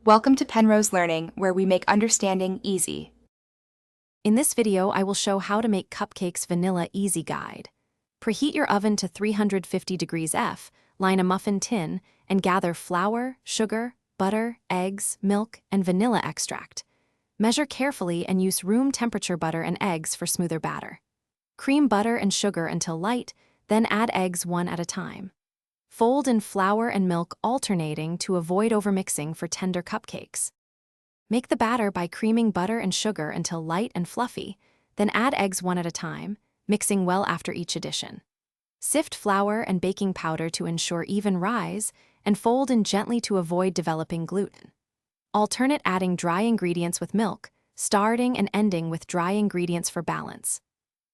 Welcome to Penrose Learning, where we make understanding easy. In this video, I will show how to make cupcakes vanilla easy guide. Preheat your oven to 350 degrees F, line a muffin tin, and gather flour, sugar, butter, eggs, milk, and vanilla extract. Measure carefully and use room temperature butter and eggs for smoother batter. Cream butter and sugar until light, then add eggs one at a time. Fold in flour and milk alternating to avoid overmixing for tender cupcakes. Make the batter by creaming butter and sugar until light and fluffy, then add eggs one at a time, mixing well after each addition. Sift flour and baking powder to ensure even rise, and fold in gently to avoid developing gluten. Alternate adding dry ingredients with milk, starting and ending with dry ingredients for balance.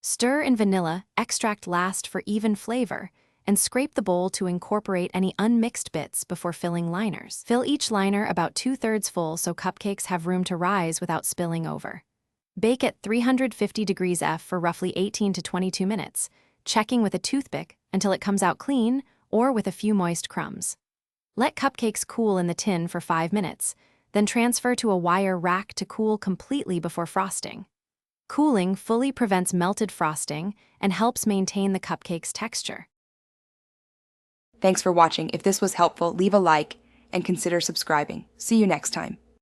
Stir in vanilla extract last for even flavor, and scrape the bowl to incorporate any unmixed bits before filling liners. Fill each liner about 2/3 full so cupcakes have room to rise without spilling over. Bake at 350 degrees F for roughly 18 to 22 minutes, checking with a toothpick until it comes out clean or with a few moist crumbs. Let cupcakes cool in the tin for 5 minutes, then transfer to a wire rack to cool completely before frosting. Cooling fully prevents melted frosting and helps maintain the cupcake's texture. Thanks for watching. If this was helpful, leave a like and consider subscribing. See you next time.